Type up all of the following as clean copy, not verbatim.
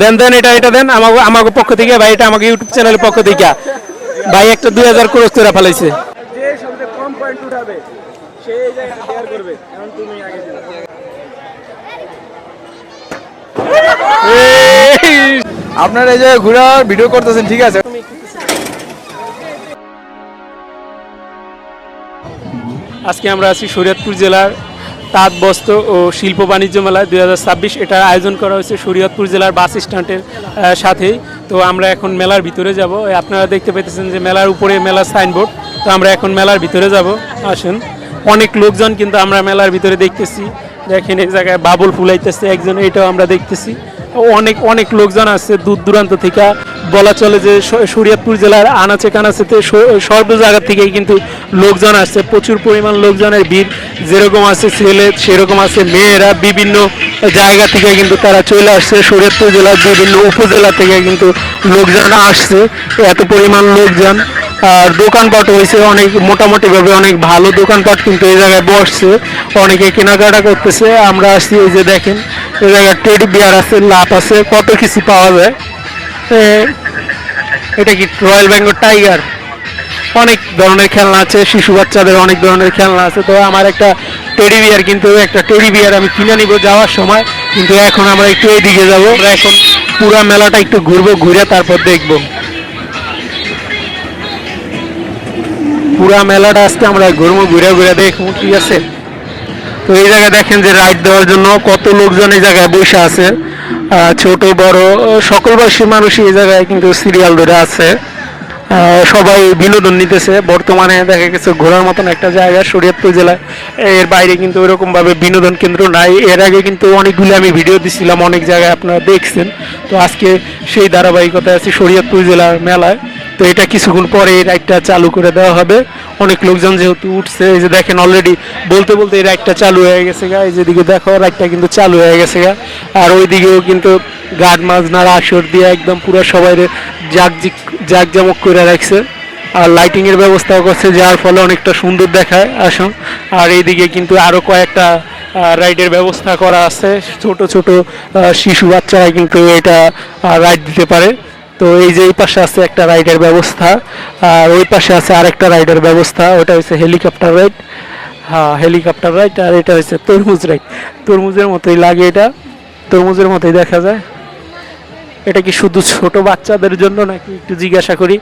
দেন দেন, এটা দেন আমাকে, আমাকে পক্ষ থেকে ভাই, এটা আমাকে ইউটিউব চ্যানেলের পক্ষ থেকে ভাই একটা 2000 ক্রস করে ফেলাইছে। যে সবচেয়ে কম পয়েন্ট উঠাবে সেই জায়গায় শেয়ার করবে। এখন তুমি আগে দিও। আপনারা এই যে ঘোরার ভিডিও করতেছেন, ঠিক আছে। আজকে আমরা আছি শরীয়তপুর জেলার তাঁত বস্ত্র ও শিল্প বাণিজ্য মেলা 2026। এটার আয়োজন করা হয়েছে শরীয়তপুর জেলার বাস স্ট্যান্ডের সাথেই। তো আমরা এখন মেলার ভিতরে যাব। আপনারা দেখতে পেতেছেন যে মেলার উপরে মেলার সাইনবোর্ড। তো আমরা এখন মেলার ভিতরে যাব, আসুন। অনেক লোকজন কিন্তু আমরা মেলার ভিতরে দেখতেছি। দেখেন এই জায়গায় বাবুল ফুলাইতেছে একজন, এটাও আমরা দেখতেছি। অনেক অনেক লোকজন আসছে দূর দূরান্ত থেকে, বলা চলে যে শরীয়তপুর জেলার আনাচে কানাচেতে সর্ব জায়গা থেকেই কিন্তু লোকজন আসছে। প্রচুর পরিমাণ লোকজনের ভিড়, যেরকম আছে ছেলে সেরকম আছে মেয়েরা, বিভিন্ন জায়গা থেকে কিন্তু তারা চলে আসছে। শরীয়তপুর জেলার বিভিন্ন উপজেলা থেকে কিন্তু লোকজন আসছে, এত পরিমাণ লোকজন। আর দোকানপাট হয়েছে অনেক মোটামুটিভাবে, অনেক ভালো দোকানপাট কিন্তু এই জায়গায় বসছে, অনেকে কেনাকাটা করতেছে। আমরা আসছি, এই যে দেখেন এই জায়গায় টেডি বিয়ার আছে, লাভ আছে, কত কিছু পাওয়া যায়। এটা কি রয়্যাল বেঙ্গল টাইগার, অনেক ধরনের খেলনা আছে, শিশু বাচ্চাদের অনেক ধরনের খেলনা আছে। তো আমার একটা টেডি বিয়ার, কিন্তু একটা টেডি বিয়ার আমি কিনে নিব যাওয়ার সময়। কিন্তু এখন আমরা একটু এইদিকে যাবো, আমরা এখন পুরা মেলাটা একটু ঘুরবো, ঘুরে তারপর দেখবো পুরা মেলাটা। আজকে আমরা ঘুরবো, ঘুরে ঘুরে দেখবো, ঠিক আছে। তো এই জায়গায় দেখেন যে রাইড দেওয়ার জন্য কত লোকজন এই জায়গায় বসে আছে, ছোট বড় সকল বয়সী মানুষই এই জায়গায় কিন্তু সিরিয়াল ধরে আছে। সবাই বিনোদন নিতেছে। বর্তমানে দেখা গেছে ঘোরার মতন একটা জায়গা শরীয়তপুর জেলায়, এর বাইরে কিন্তু ওইরকমভাবে বিনোদন কেন্দ্র নাই। এর আগে কিন্তু অনেকগুলো আমি ভিডিও দিছিলাম, অনেক জায়গায় আপনারা দেখছেন। তো আজকে সেই ধারাবাহিকতায় আছি শরীয়তপুর জেলার মেলায়। তো এটা কিছুক্ষণ পরে এই রাইডটা চালু করে দেওয়া হবে। অনেক লোকজন যেহেতু উঠছে, এই যে দেখেন অলরেডি বলতে বলতে এই রাইডটা চালু হয়ে গেছে গা। এই যেদিকে দেখো রাইডটা কিন্তু চালু হয়ে গেছে গা। আর ওইদিকেও কিন্তু গার্ড মাজনার আসর দিয়ে একদম পুরো সবাই জাকজমক করে রাখছে। আর লাইটিংয়ের ব্যবস্থাও করছে, যার ফলে অনেকটা সুন্দর দেখায় আসুন। আর এইদিকে কিন্তু আরও কয়েকটা রাইডের ব্যবস্থা করা আছে, ছোট ছোট শিশু বাচ্চারা কিন্তু এটা রাইড দিতে পারে। তো এই যে এই পাশে আছে একটা রাইডের ব্যবস্থা, আর ওই পাশে আছে আরেকটা রাইডের ব্যবস্থা, ওটা হচ্ছে হেলিকপ্টার রাইড। হ্যাঁ, হেলিকপ্টার রাইড। আর এটা হচ্ছে তরমুজ রাইড, তরমুজের মতোই লাগে, এটা তরমুজের মতোই দেখা যায়। এটা কি শুধু ছোট বাচ্চাদের জন্য নাকি একটু জিজ্ঞাসা করি।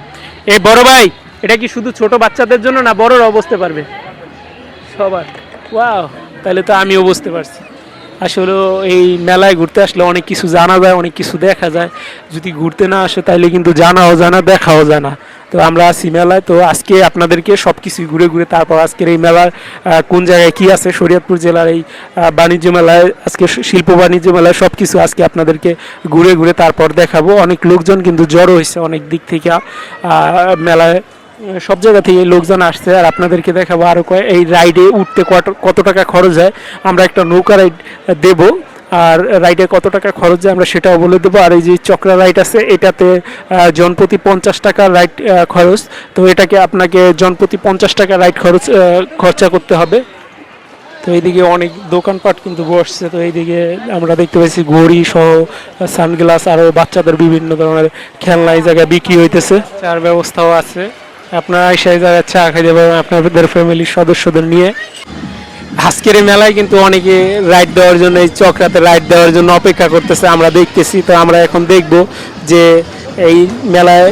এ বড় ভাই, এটা কি শুধু ছোট বাচ্চাদের জন্য না বড়রাও বসতে পারবে? সবার। ওয়াও, তাহলে তো আমিও বুঝতে পারছি। আসলে এই মেলায় ঘুরতে আসলে অনেক কিছু জানা যায়, অনেক কিছু দেখা যায়। যদি ঘুরতে না আসে তাহলে কিন্তু জানাও জানা, দেখাও জানা। তো আমরা আছি মেলায়, তো আজকে আপনাদেরকে সব কিছু ঘুরে ঘুরে তারপর আজকের এই মেলার কোন জায়গায় কি আছে শরীয়তপুর জেলার এই বাণিজ্য মেলায়, আজকে শিল্প বাণিজ্য মেলায় সব কিছু আজকে আপনাদেরকে ঘুরে ঘুরে তারপর দেখাবো। অনেক লোকজন কিন্তু জড়ো হয়েছে অনেক দিক থেকে মেলায়, সব জায়গা থেকে লোকজন আসছে। আর আপনাদেরকে দেখাবো আরও এই রাইডে উঠতে কত টাকা খরচ হয়। আমরা একটা নৌকা রাইড দেব, আর রাইডে কত টাকা খরচ যায় আমরা সেটাও বলে দেবো। আর এই যে চক্রা রাইড আছে, এটাতে জনপ্রতি 50 টাকা রাইড খরচ। তো এটাকে আপনাকে জনপ্রতি 50 টাকা রাইড খরচা করতে হবে। তো এইদিকে অনেক দোকানপাট কিন্তু বসছে। তো এইদিকে আমরা দেখতে পাচ্ছি ঘড়ি সহ সানগ্লাস, আরও বাচ্চাদের বিভিন্ন ধরনের খেলনা এই জায়গায় বিক্রি হইতেছে। চার ব্যবস্থাও আছে, আপনারা সেই জায়গায় চা খাইতে পারবেন আপনাদের ফ্যামিলির সদস্যদের নিয়ে। আজকের এই মেলায় কিন্তু অনেকে রাইড দেওয়ার জন্য, এই চক্রাতে রাইড দেওয়ার জন্য অপেক্ষা করতেছে, আমরা দেখতেছি। তো আমরা এখন দেখব যে এই মেলায়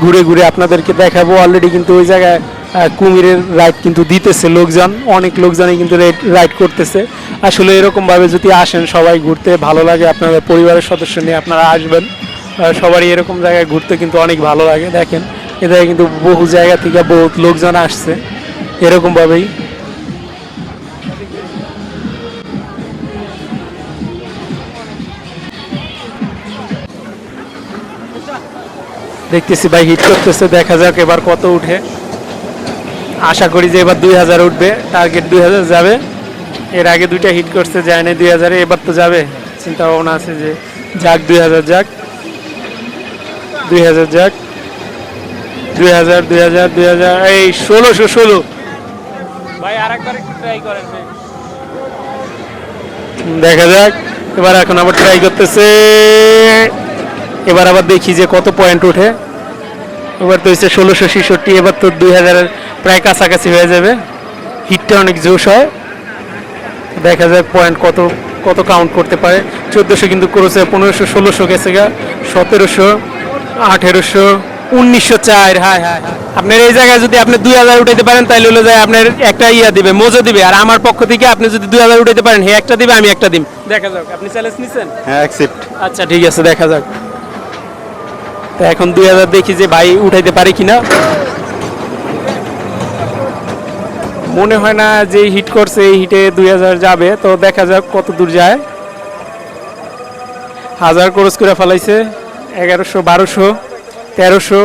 ঘুরে ঘুরে আপনাদেরকে দেখাবো। অলরেডি কিন্তু ওই জায়গায় কুমিরের রাইড কিন্তু দিতেছে লোকজন, অনেক লোকজনই কিন্তু রাইড করতেছে। আসলে এরকমভাবে যদি আসেন সবাই ঘুরতে ভালো লাগে, আপনাদের পরিবারের সদস্য নিয়ে আপনারা আসবেন, সবারই এরকম জায়গায় ঘুরতে কিন্তু অনেক ভালো লাগে। দেখেন এদের কিন্তু বহু জায়গা থেকে বহুত লোকজন আসছে এরকমভাবেই। দেখতেছি ভাই হিট করতেছে, দেখা যাক এবার কত উঠে। আশা করি যে এবার 2000 উঠবে, টার্গেট 2000 যাবে। এর আগে দুইটা হিট করতে যায় না 2000, এবার তো যাবে। চিন্তা ভাবনা আছে যে যাক 2000 যাক, 2000 যাক, 2000 2000 2000, এই 1616 ভাই আরেকবার একটু ট্রাই করেন। দেখা যাক এবার, এখন আবার ট্রাই করতেছে। এবার আবার দেখি যে কত পয়েন্ট ওঠে। এবার তো হচ্ছে 1666, এবার তো 2000-এর প্রায় কাছাকাছি হয়ে যাবে। হিটটা অনেক জোশ হয়, দেখা যাক পয়েন্ট কত কত কাউন্ট করতে পারে। 1400 কিন্তু করেছে, 1500, 1600 গেছে গা, 1700, 1800, 1904। হায় হায়, আপনার এই জায়গায় যদি আপনি 2000 উঠাইতে পারেন তাহলে হলো যায় আপনার একটা ইয়া দিবে, মজো দিবে। আর আমার পক্ষ থেকে আপনি যদি 2000 উঠাইতে পারেন, হে একটা দিবে, আমি একটা দিম। দেখা যাক, আপনি চ্যালেঞ্জ নিছেন? হ্যাঁ, অ্যাকসেপ্ট। আচ্ছা ঠিক আছে, দেখা যাক। তো এখন 2000 দেখি যে ভাই উঠাইতে পারে কিনা। মনে হয় না যে হিট করছে এই হিটে 2000 যাবে, তো দেখা যাক কত দূর যায়। 1000 ক্রস করে ফেলাইছে, 1100, 1200, 1300,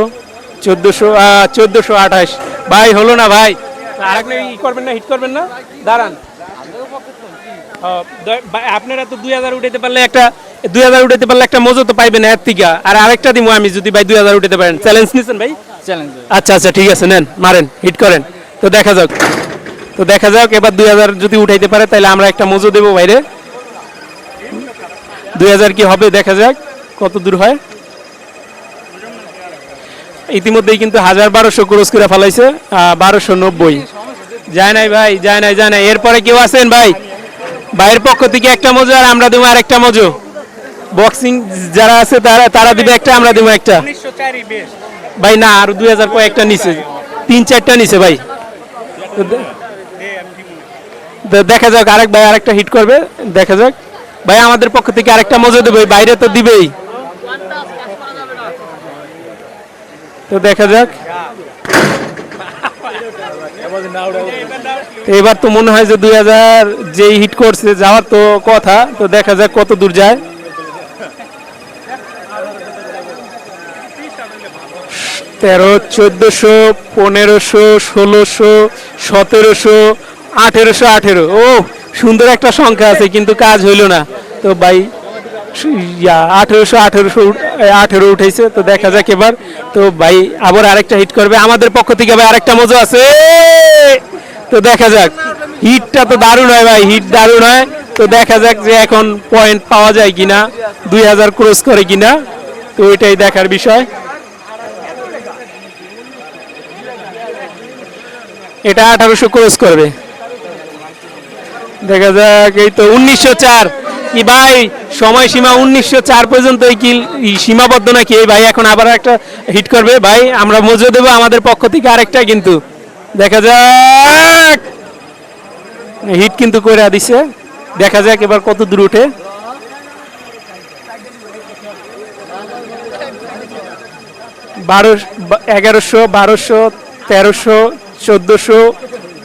1400, 1428। ভাই হলো না ভাই, আর আপনি ই করবেন না, হিট করবেন না, দাঁড়ান। আপনারা তো 2000 উঠাইতে পারলে একটা 2000 উঠাইতে পারলে একটা মজা তো পাইবেন এর থেকে। আর আরেকটা দিব আমি যদি ভাই 2000 উঠাইতে পারেন। চ্যালেঞ্জ নিছেন ভাই? চ্যালেঞ্জ। আচ্ছা আচ্ছা ঠিক আছে, নেন, মারেন, হিট করেন। তো দেখা যাক, এবার 2000 যদি উঠাইতে পারে তাহলে আমরা একটা মজো দেবো বাইরে। 2000 কি হবে, দেখা যাক কত দূর হয়। ইতিমধ্যেই কিন্তু 1200 ক্রস করে ফেলাইছে, 1290। যায় নাই ভাই, যায় নাই। এরপরে কেউ আছেন ভাই? ভাইয়ের পক্ষ থেকে একটা মজো, আর আমরা দেবো আর একটা মজো। বক্সিং যারা আছে তারা দিবে একটা, আমরা দেবো একটা। ভাই না, আর 2000 কয়েকটা নিচে, 3-4টা নিচে ভাই। তো দেখা যাক, আরেক ভাই আরেকটা হিট করবে, দেখা যাক। ভাই আমাদের পক্ষ থেকে আরেকটা মজা দেবে, বাইরে তো দিবেই। তো দেখা যাক, এবার তো মনে হয় যে 2000 যেই হিট করছে যাওয়ার তো কথা। তো দেখা যাক কত দূর যায়। 1300, 1400, 1500, 1600, 1700, 1800। ও সুন্দর একটা সংখ্যা আছে, কিন্তু কাজ হইল না। তো ভাই 1800 উঠেছে। তো দেখা যাক এবার। তো ভাই আবার আরেকটা হিট করবে আমাদের পক্ষ থেকে, ভাই আরেকটা মজা আছে। তো দেখা যাক, হিটটা তো দারুণ হয় ভাই, হিট দারুণ হয়। তো দেখা যাক যে এখন পয়েন্ট পাওয়া যায় কিনা, 2000 ক্রস করে কিনা। তো ওইটাই দেখার বিষয়। এটা 1800 ক্রস করবে, দেখা যাক। এই তো 1904। কি ভাই, সময়সীমা 1904 পর্যন্ত কি সীমাবদ্ধ নাকি? এই ভাই এখন আবার একটা হিট করবে, ভাই আমরা মজো দেবো আমাদের পক্ষ থেকে আরেকটা, কিন্তু দেখা যাক। হিট কিন্তু করে দিছে, দেখা যাক এবার কত দূর উঠে। 1100, 1200, 1300, 1400,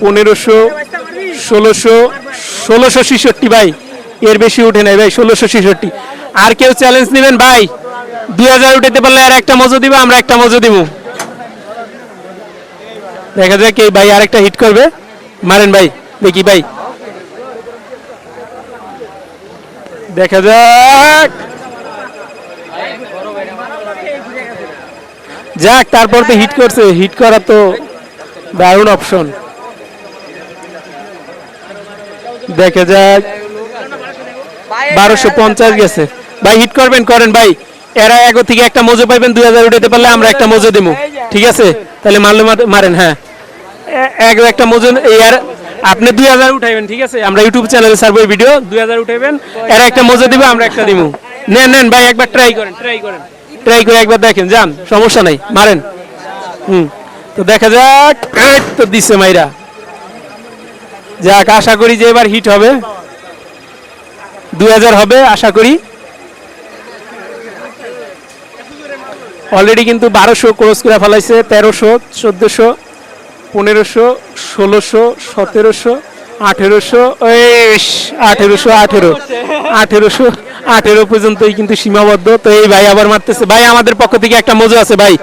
1500, 1600, 1666 ভাই, এর বেশি উঠে নাই ভাই, 1666। আর কেউ চ্যালেঞ্জ নেবেন ভাই? 2000 উঠাতে পারলে আর একটা মজো দিব, আমরা একটা মজো দিব। দেখা যাক এই ভাই আরেকটা হিট করবে, মারেন ভাই, দেখি ভাই, দেখা যাক। যাক, তারপর তো হিট করছে, হিট করা তো দারুণ অপশন। দেখা যাক, 1250 গেছে ভাই, হিট করবেন, করেন ভাই। এরা এগো থেকে একটা মজো পাইবেন, 2000 উঠাতে পারলে আমরা একটা মজো দেবো, ঠিক আছে? তাহলে মারলে মারেন। হ্যাঁ, এগো একটা মজো, আর আপনি 2000 উঠাইবেন, ঠিক আছে? আমরা ইউটিউব চ্যানেলে ছাড়বো এই ভিডিও, 2000 উঠাইবেন, এরা একটা মজো দিবে, আমরা একটা দিব। নেন ভাই, একবার ট্রাই করেন, ট্রাই করে একবার দেখেন, যান, সমস্যা নাই, মারেন। তো দেখা যাক, তো দিছে মাইরা। যাক, আশা করি যে এবার হিট হবে, 2000 হবে আশা করি। অলরেডি কিন্তু 1200 ক্রস করে ফেলাইছে, 1300, 1400, 1500, 1600, 1700, 1800, 1800 পর্যন্তই কিন্তু সীমাবদ্ধ। তো এই ভাই আবার মারতেছে, ভাই আমাদের পক্ষ থেকে একটা মজা আছে ভাই,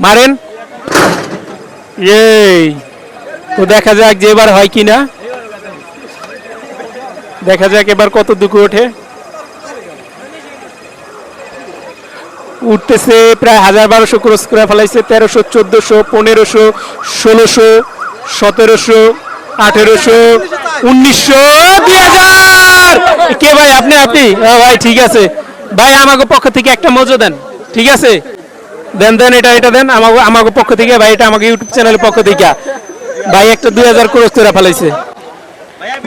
মারেন। এই তো দেখা যাক যে এবার হয় কিনা, দেখা যাক এবার কত দূর ওঠে। উঠতেছে প্রায় 1200 ক্রস করে ফেলাইছে, 1300, 1400, 1500, 1600, 1700, 1800, 1900, 2000। কে ভাই, আপনি? ভাই ঠিক আছে ভাই আমাকে পক্ষ থেকে একটা মজো দেন, ঠিক আছে? দেন দেন, এটা দেন আমাকে পক্ষ থেকে ভাই, এটা আমাকে ইউটিউব চ্যানেলের পক্ষ থেকে ভাই একটা 2000 ক্রস করে ফেলাইছে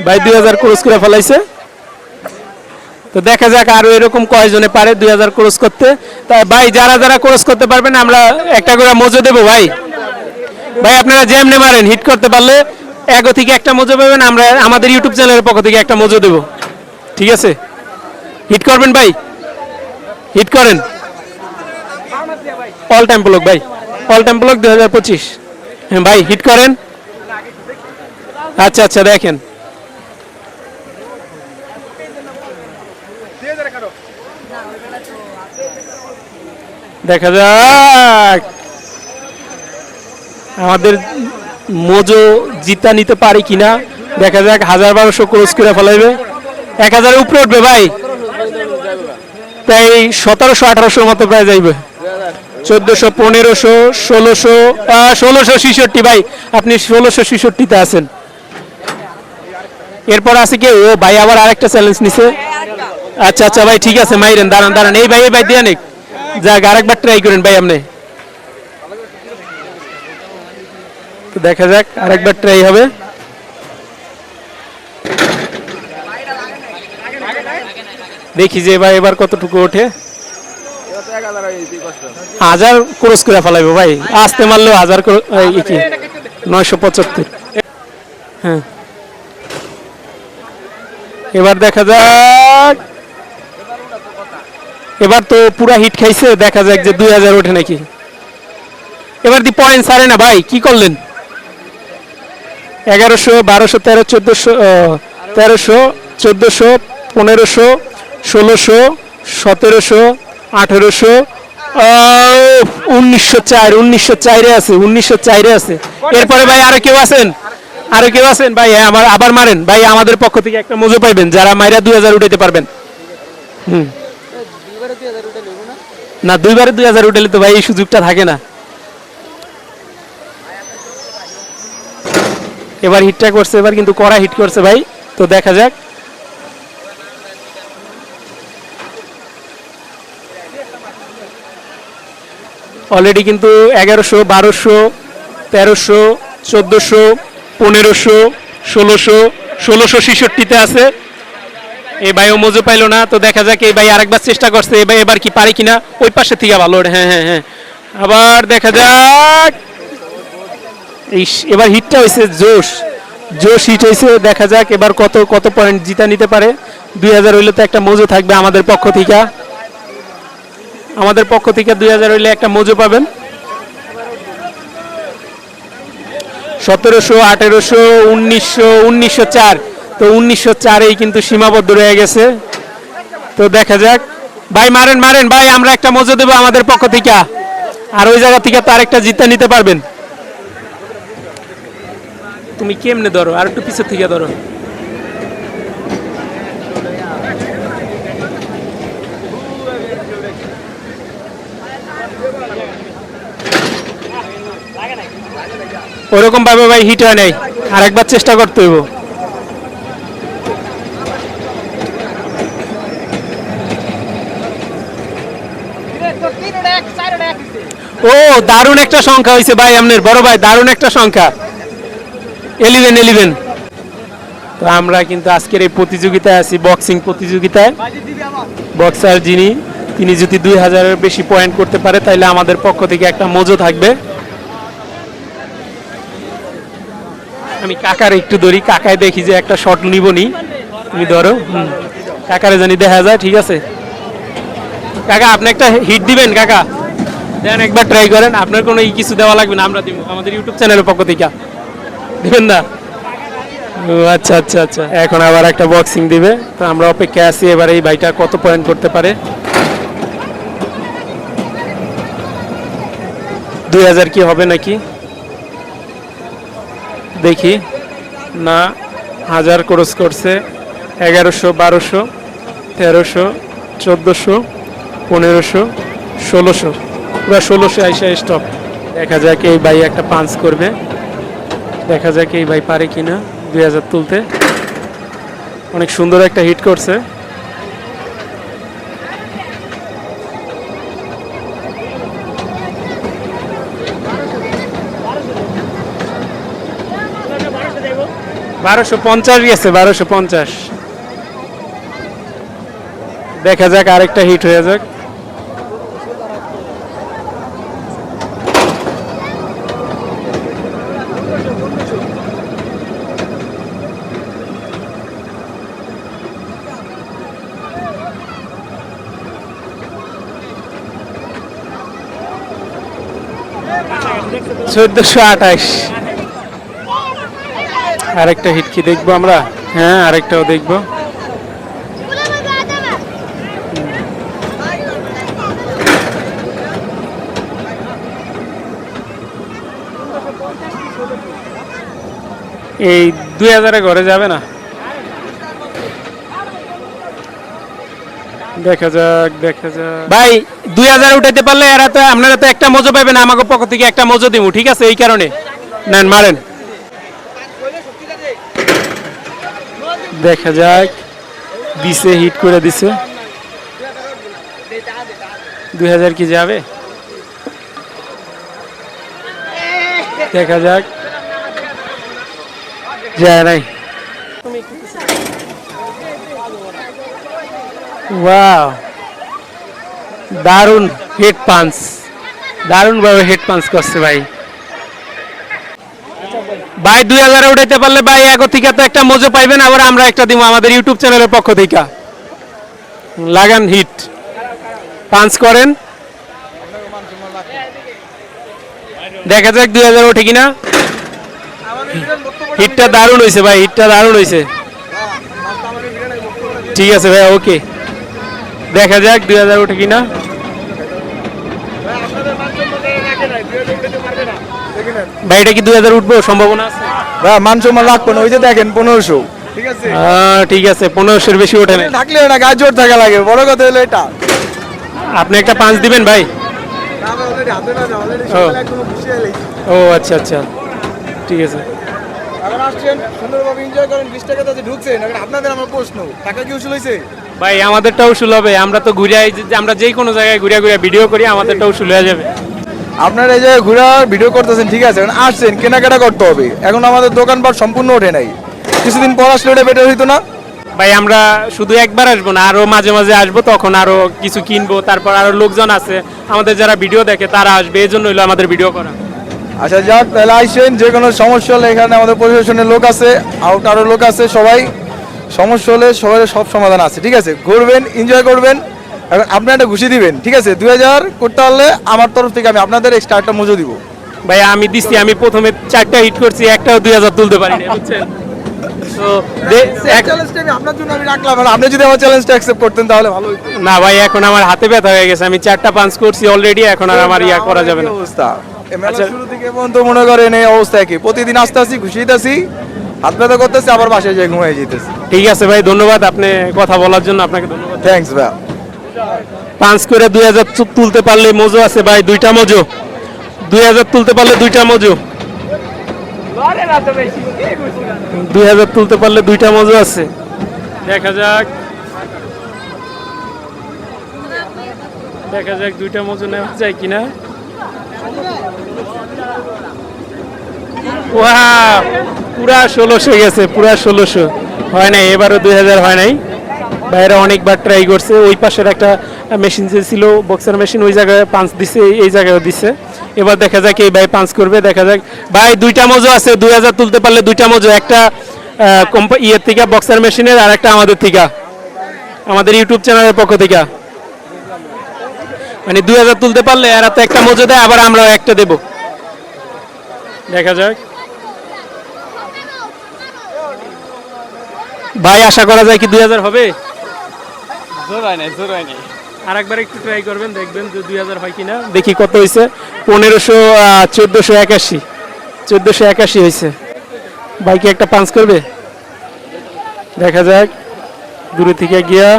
ভাই, 2000 ক্রস করে ফেলাইছে। তো দেখা যাক আরো এরকম কয়জনে পারে 2000 ক্রস করতে। তাই ভাই যারা যারা ক্রস করতে পারবেন আমরা একটা করে মজো দেবো ভাই। ভাই আপনারা যেমনে মারেন হিট করতে পারলে এগো থেকে একটা মজো পাবেন, আমরা আমাদের ইউটিউব চ্যানেলের পক্ষ থেকে একটা মজো দেবো, ঠিক আছে? হিট করবেন ভাই, হিট করেন। অল টাইম ব্লক ভাই, অল টাইম ব্লক 2025। হ্যাঁ ভাই হিট করেন। আচ্ছা আচ্ছা দেখেন, দেখা যাক আমাদের মজো জিতা নিতে পারি কিনা। দেখা যাক 1000-1200 ক্রস করে ফেলাইবে, 1000-এর উপরে উঠবে ভাই, তাই 1700-1800 মতো প্রায় যাইবে। 1400, 1500, 1600, 1666 ভাই, আপনি 1666-তে আছেন। এরপর আছে কি ও ভাই আবার আরেকটা চ্যালেঞ্জ নিছে। আচ্ছা আচ্ছা ভাই ঠিক আছে, মাইরেন, দাঁড়ান দাঁড়ান, এই ভাই দিয়ে নেক যাক, আরেকবার ট্রাই করেন ভাই আপনি। তো দেখা যাক আরেকবার ট্রাই হবে। দেখি যে ভাই এবার কতটুকু ওঠে। 1000 ক্রস করে ফেলাইবো ভাই, আসতে মারলেও 1000 কি 975। হ্যাঁ এবার দেখা যাক, এবার তো পুরা হিট খাইছে, দেখা যাক যে 2000 ওঠে নাকি। এবার দি পয়েন্ট ছাড়ে না ভাই, কি করলেন? 1100, 1200, 1300, 1400, 1300, 1500, 1600, 1700, 1800, 1904 আছে, 1904 আছে। এরপরে ভাই আরো কেউ আছেন? আরো কেউ আছেন ভাই? আমার আবার মারেন ভাই, আমাদের পক্ষ থেকে একটা মজো পাইবেন যারা মাইরা 2000 উঠাইতে পারবেন। না দুইবারে 2000 উঠাইলে তো ভাই এই সুযোগটা থাকে না। এবার হিটটা করছে, এবার কিন্তু কড়া হিট করছে ভাই, তো দেখা যাক। অলরেডি কিন্তু 1100, 1200, 1300, 1400, 1500, 1600, 1666-তে আছে। এই ভাইও মজো পাইলো না, তো দেখা যাক এই ভাই আরেকবার চেষ্টা করছে, এবার কি পারে কিনা। ওই পাশে থেকে ভালো, হ্যাঁ হ্যাঁ হ্যাঁ, আবার দেখা যাক। এবার হিটটা হয়েছে জোশ হিট হয়েছে, দেখা যাক এবার কত পয়েন্ট জিতা নিতে পারে। 2000 হইলে তো একটা মজো থাকবে আমাদের পক্ষ থেকে, 2000 হইলে একটা মজো পাবেন। 1700, 1800, 1900, 1904, তো 1904-এই কিন্তু সীমাবদ্ধ রয়ে গেছে। তো দেখা যাক ভাই, মারেন ভাই, আমরা একটা মজো দেবো আমাদের পক্ষ থেকে, আর ওই জায়গা থেকে তো আরেকটা জিতে নিতে পারবেন। তুমি কেমনে ধরো, আর একটু পিছের থেকে ধরো। ওরকম ভাবে ভাই হিট হয় নাই, আরেকবার চেষ্টা করতে হইব। ও দারুণ একটা সংখ্যা হয়েছে ভাই, আপনার বড় ভাই দারুণ একটা সংখ্যা, 11। তো আমরা কিন্তু আজকের এই প্রতিযোগিতায় আছি, বক্সিং প্রতিযোগিতায়। বক্সার তিনি যদি 2000-এর বেশি পয়েন্ট করতে পারে তাহলে আমাদের পক্ষ থেকে একটা মজো থাকবে। আমি কাকার একটু ধরি, কাকায় দেখি যে একটা শট নিবনি, তুমি ধরো। কাকারে জানি দেখা যায়, ঠিক আছে কাকা, আপনি একটা হিট দিবেন কাকা, দেন একবার ট্রাই করেন। আপনার কোনো কিছু দেওয়া লাগবে না, আমরা দিব আমাদের ইউটিউব চ্যানেলের পক্ষ থেকে, দিবেন না? আচ্ছা আচ্ছা আচ্ছা, এখন আবার একটা বক্সিং দিবে, তো আমরা অপেক্ষায় আছি এবার এই ভাইটা কত পয়েন্ট করতে পারে। 2000 কি হবে নাকি দেখি। না, 1000 ক্রস করছে। 1100, 1200, 1300, 1400, 1500, 1600, পুরো 1600 আইসা স্টপ। দেখা যাক এই ভাই একটা পাঞ্চ করবে, দেখা যাক এই ভাই পারে কিনা 2000 তুলতে। অনেক সুন্দর একটা হিট করছে। 1250 গেছে, 1250। দেখা যাক আরেকটা হিট হয়ে যাক। চোদ্দশো আঠাশ। আরেকটা হিট কি দেখবো আমরা? হ্যাঁ, আরেকটাও দেখবো। এই 2000-এ ঘরে যাবে না। দেখা যাক, দেখা যাক ভাই। 2000 উঠাইতে পারলে এরা তো, আপনারা তো একটা মজো পাবেন, আমাকে পক্ষ থেকে একটা মজো দিব, ঠিক আছে? এই কারণে নেন, মারেন। দেখা যাক, দিছে, হিট করে দিছে। 2000 কি যাবে? দেখা যাক, যায় নাই। ওয়াও, দারুণ হেড পাঞ্চ, দারুণ ভাবে হেড পাঞ্চ করছে ভাই। ভাই 2000-এ উঠাইতে পারলে ভাই এগো থেকে তো একটা মজো পাইবেন, আবার আমরা একটা দিব আমাদের ইউটিউব চ্যানেলের পক্ষ থেকে। লাগান, হিট পাঞ্চ করেন, দেখা যাক 2000 ওঠে কিনা। হিটটা দারুণ হয়েছে ভাই, হিটটা দারুণ হয়েছে। ঠিক আছে ভাই, ওকে, দেখা যাক 2000 ওঠে কিনা। ভাই এটা কি 2000 উঠবো সম্ভাবনা আছে? ভাই মান সম্মান রাখবো না, ওই যে দেখেন 1500। ঠিক আছে, ঠিক আছে, 1500-এর বেশি ওঠে না। থাকলে না, গায়ে জোর থাকা লাগে, বড় কথা হলো এটা। আপনি একটা পাঁচ দিবেন ভাই? না ভাই, অলরেডি হাতে না, অলরেডি ও। সকালে একদম খুশি হয়ে গেছি। ও আচ্ছা আচ্ছা, ঠিক আছে। এখন আসছেন, সুন্দরভাবে এনজয় করেন। 20 টাকা তাতে ঢুকছেন, এখন আপনাদের আমার প্রশ্ন, টাকা কি উসুল হয়েছে? ভাই আমাদেরটাও উসুল হবে, আমরা তো ঘুরে, আমরা যেই কোনো জায়গায় ঘুরে ঘুরে ভিডিও করি, আমাদেরটাও উসুল হয়ে যাবে। আপনারা এই যে ঘোরার ভিডিও করতেছেন, ঠিক আছে, এখন আসছেন, কেনাকাটা করতে হবে। এখন আমাদের দোকানপাট সম্পূর্ণ ওঠে নাই, কিছুদিন পর আসলে এটা বেটার হইতো না? ভাই আমরা শুধু একবার আসবো না, আরো মাঝে মাঝে আসবো, তখন আরো কিছু কিনবো, তারপর আরো লোকজন আছে আমাদের যারা ভিডিও দেখে তারা আসবে, এই জন্য হলো আমাদের ভিডিও করা। আচ্ছা যাক, তাহলে আইসেন, যে কোনো সমস্যা হলে এখানে আমাদের প্রশাসনের লোক আছে, আউট আরও লোক আছে, সবাই সমস্যা হলে সবাই সব সমাধান আছে। ঠিক আছে, ঘুরবেন, এনজয় করবেন। এখন আপনি একটা ঘুষি দিবেন, ঠিক আছে? 2000 করতে পারলে আমার তরফ থেকে আমি আপনাদের এক্সট্রা একটা মজো দিব। ভাই আমি দিচ্ছি, আমি প্রথমে 4টা হিট করছি, একটাও 2000 তুলতে পারিনি, বুঝছেন? তো চ্যালেঞ্জটা আমি আপনার জন্য আমি রাখলাম, আর আপনি যদি আমার চ্যালেঞ্জটা অ্যাকসেপ্ট করতেন তাহলে ভালো হতো। না ভাই, এখন আমার হাতে ব্যথা হয়ে গেছে, আমি 4টা পাঞ্চ করছি অলরেডি, এখন আর আমার ইয়া করা যাবে না। অবস্থা মেলা আচ্ছা। শুরু থেকে পর্যন্ত মনে করেন এই অবস্থা কি, প্রতিদিন আসতে আসি, খুশি হইতাছি, হাত ব্যথা করতেছি, আবার বাসায় যাই ঘুমাই যেতেছি। ঠিক আছে ভাই, ধন্যবাদ, আপনি কথা বলার জন্য আপনাকে ধন্যবাদ। থ্যাঙ্কস ভাই। পাঁচ করে 2000 তুলতে পারলে মজো আছে ভাই, 2টা মজো। 2000 তুলতে পারলে 2টা মজো। 2000 তুলতে পারলে 2টা মজো আছে, দেখা যাক, দেখা যাক 2টা মজো নেওয়া যায় কিনা। ওয়াও, পুরা 1600 গেছে, পুরা 1600 হয় নাই, এবারও 2000 হয় নাই। বাইরে অনেকবার ট্রাই করছে, ওই পাশের একটা মেশিন যে ছিল বক্সার মেশিন, ওই জায়গায় পাঁচ দিছে, এই জায়গায়ও দিছে। এবার দেখা যাক এই ভাই পাঁচ করবে, দেখা যাক। ভাই 2টা মজো আছে, 2000 তুলতে পারলে 2টা মজো, একটা ইয়ের থেকে বক্সার মেশিনের, আর একটা আমাদের থেকে, আমাদের ইউটিউব চ্যানেলের পক্ষ থেকে। মানে 2000 তুলতে পারলে এরা তো একটা মজো দেয়, আবার আমরাও একটা দেব, দেখা যাক। ভাই আশা করা যায় কি 2000 হবে? আরেকবার একটু ট্রাই করবেন, দেখবেন যে 2000 হয় কিনা। দেখি কত হয়েছে, 1500, 1481, 1481 হয়েছে। ভাই কি একটা পাঞ্চ করবে? দেখা যাক, দূরে থেকে গিয়া।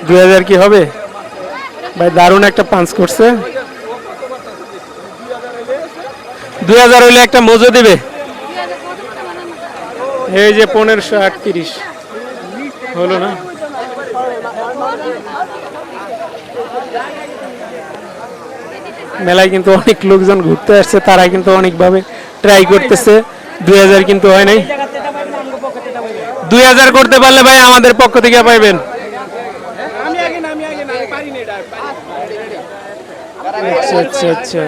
দুই হাজার কি হবে? ভাই দারুণ একটা পাঞ্চ করছে। 2000 হইলে একটা মজো দিবে। এই যে 1538 হলো না। মেলায় কিন্তু অনেক লোকজন ঘুরতে আসছে, তারা কিন্তু অনেকভাবে ট্রাই করতেছে। 2000 কিন্তু হয় নাই। 2000 করতে পারলে ভাই আমাদের পক্ষ থেকে পাইবেন। আমি আগে না, আমি পারি না এটা। আচ্ছা আচ্ছা আচ্ছা।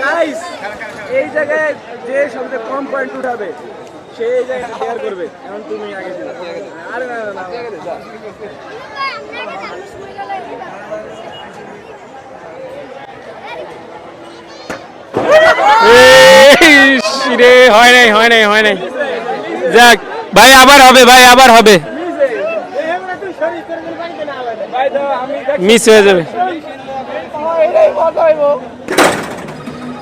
গাইস, এই জায়গায় যে সবচেয়ে কম পয়েন্ট উঠাবে সে এই জায়গায় শেয়ার করবে। এখন তুমি আগে দিও। আরে না না না, রে হয় নাই হয় নাই হয় নাই। যাক ভাই, আবার হবে ভাই, আবার হবে। ভাই দাও, আমি মিস হয়ে যাবে।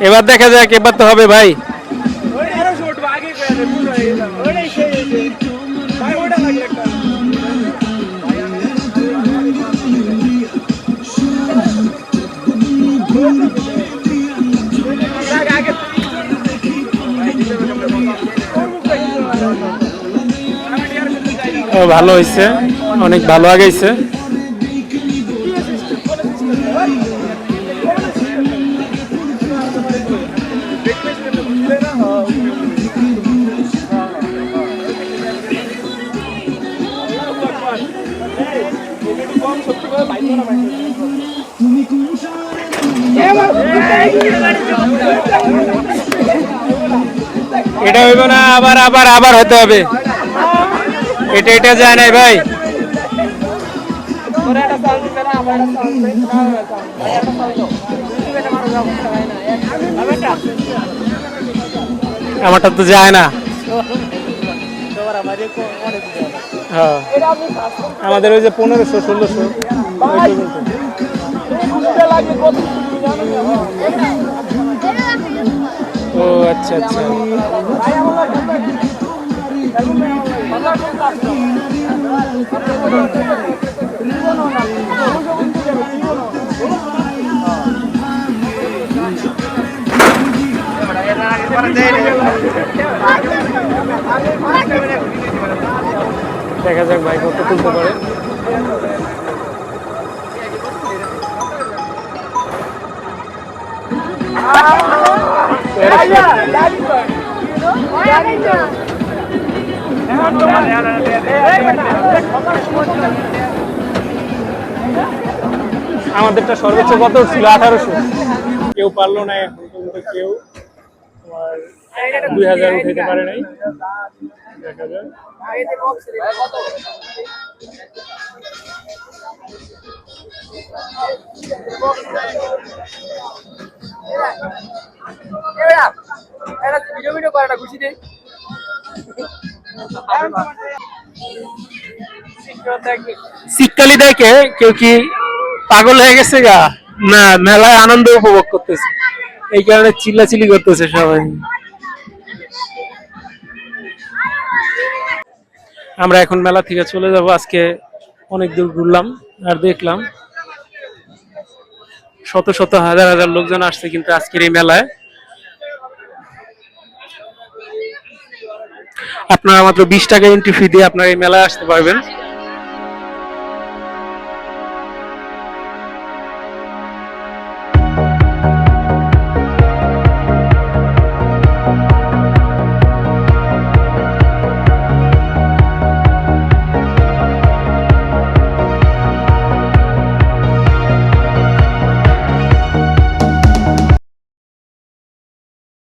এবার দেখা যাক, এবার তো হবে ভাই। আগে ভাই ওটা লাগে একটা। ও ভালো হয়েছে, অনেক ভালো আগাইছে। এটা হইব না, আবার আবার আবার হতে হবে। এটা যায় নাই ভাই। আমারটা তো যায় না। হ্যাঁ, আমাদের ওই যে 1500 1600। ও আচ্ছা আচ্ছা। দেখা যাক ভাই কত তুলতে পারে। আমাদেরটা সর্বোচ্চ কত ছিল? 1800। কেউ পারলো না এখন পর্যন্ত, কেউ 2000 উঠাইতে পারে নাই। দেখা যাক। শীতকালী দেখে কেউ কি পাগল হয়ে গেছে গা? না, মেলায় আনন্দ উপভোগ করতেছে, এই কারণে চিল্লাচিল্লি করতেছে সবাই। আমরা এখন মেলা থেকে চলে যাব। আজকে অনেক দূর ঘুরলাম আর দেখলাম শত শত হাজার হাজার লোকজন আসছে কিন্তু আজকের এই মেলায়। আপনারা মাত্র 20 টাকা এন্ট্রি ফি দিয়ে আপনারা এই মেলায় আসতে পারবেন।